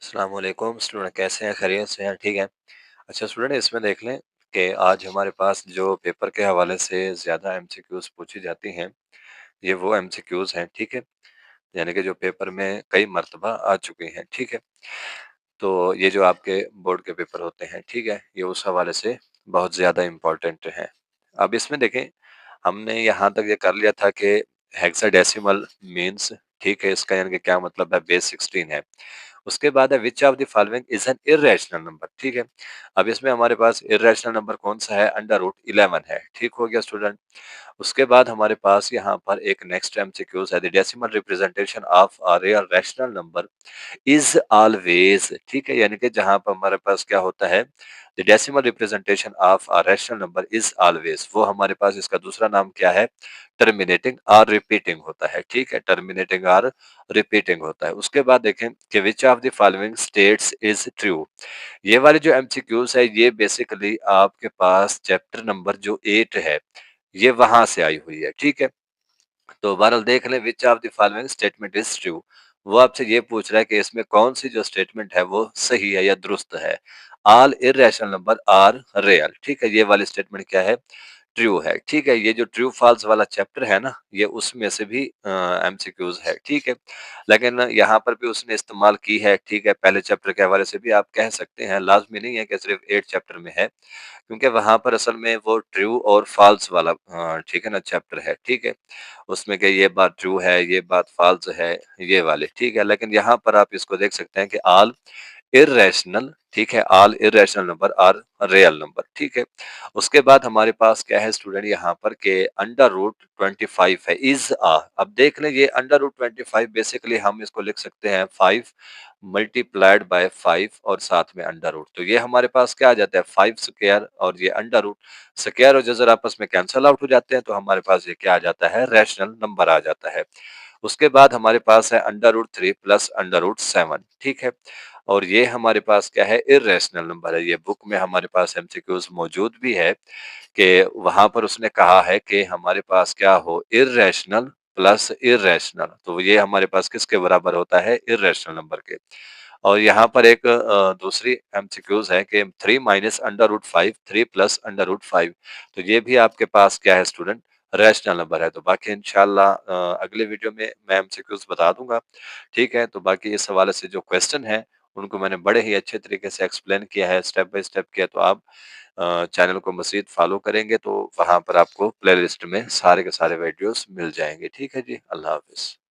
अस्सलाम वालेकुम स्टूडेंट, कैसे हैं? खैरियत से हैं? ठीक है। अच्छा स्टूडेंट, इसमें देख लें कि आज हमारे पास जो पेपर के हवाले से ज़्यादा एमसीक्यूज़ पूछी जाती हैं, ये वो एमसीक्यूज़ हैं, ठीक है? यानी कि जो पेपर में कई मर्तबा आ चुके हैं, ठीक है? तो ये जो आपके बोर्ड के पेपर होते हैं, ठीक है? ये उस हवाले से बहुत ज़्यादा इम्पोर्टेंट हैं। अब इसमें देखें, हमने यहाँ तक ये कर लिया था कि हेक्साडेसिमल मीन्स, ठीक है? इसका यानी कि क्या मतलब है, बेस 16 है। उसके बाद है which of the following is an irrational number, ठीक है। अब इसमें हमारे पास इर्रेशनल नंबर कौन सा है? अंडर रूट 11 है, ठीक हो गया स्टूडेंट। उसके बाद हमारे पास यहाँ पर एक नेक्स्ट एमसीक्यूज है, the decimal representation of a real rational number is always, ठीक है। यानी कि जहां पर हमारे पास क्या होता है, the decimal representation of a rational number is always, वो हमारे पास इसका दूसरा नाम क्या है? टर्मिनेटिंग और रिपीटिंग होता है, ठीक है। टर्मिनेटिंग और रिपीटिंग होता है। उसके बाद देखें कि which of the following states is true. ये वाले जो एमसीक्यूज है, ये बेसिकली आपके पास चैप्टर नंबर जो 8 है, ये वहां से आई हुई है, ठीक है। तो बहरहाल देख लें, which of the following statement is true. वो आपसे ये पूछ रहा है कि इसमें कौन सी जो स्टेटमेंट है वो सही है या दुरुस्त है। All irrational number are real, ठीक है। ये वाली स्टेटमेंट क्या है? ट्रू है, ठीक है। ये जो ट्रू फॉल्स वाला चैप्टर है ना, ये उसमें से भी एमसीक्यूज है, ठीक है। लेकिन यहाँ पर भी उसने इस्तेमाल की है, ठीक है। पहले चैप्टर के हवाले से भी आप कह सकते हैं, लाजमी नहीं है कि सिर्फ 8 चैप्टर में है, क्योंकि वहां पर असल में वो ट्रू और फॉल्स वाला ठीक है ना चैप्टर है, ठीक है। उसमें कि ये बात ट्रू है, ये बात फॉल्स है, ये वाले, ठीक है। लेकिन यहाँ पर आप इसको देख सकते हैं कि ऑल इर्रेशनल, ठीक है, all irrational number are real number, ठीक है। उसके बाद हमारे पास क्या है स्टूडेंट यहाँ पर के अंडर रूट 25 है, इज आ। अब देख लें, ये अंडर रूट 25 बेसिकली हम इसको लिख सकते हैं 5 मल्टीप्लाइड बाय 5 और साथ में अंडर रूट। तो ये हमारे पास क्या आ जाता है? 5 स्क्वायर और ये अंडर रूट, स्क्वायर और जजर आपस में कैंसल आउट हो जाते हैं, तो हमारे पास ये क्या आ जाता है? रैशनल नंबर आ जाता है। उसके बाद हमारे पास है under root 3 plus under root 7, ठीक है। और ये हमारे पास क्या है? इर्रेशनल नंबर है। ये बुक में हमारे पास एमसीक्यूज मौजूद भी है कि वहां पर उसने कहा है कि हमारे पास क्या हो? इर्रेशनल प्लस इर्रेशनल, तो ये हमारे पास किसके बराबर होता है? इर्रेशनल नंबर के। और यहाँ पर एक दूसरी एमसीक्यूज है कि 3 minus under root 5, 3 plus under root 5, तो ये भी आपके पास क्या है स्टूडेंट? रैशनल नंबर है। तो बाकी इंशाल्लाह अगले वीडियो में मैं एमसीक्यूज बता दूंगा, ठीक है। तो बाकी इस हवाले से जो क्वेश्चन है, उनको मैंने बड़े ही अच्छे तरीके से एक्सप्लेन किया है, स्टेप बाय स्टेप किया। तो आप चैनल को मज़ीद फॉलो करेंगे तो वहाँ पर आपको प्लेलिस्ट में सारे के सारे वीडियोस मिल जाएंगे, ठीक है जी। अल्लाह हाफ़िज़।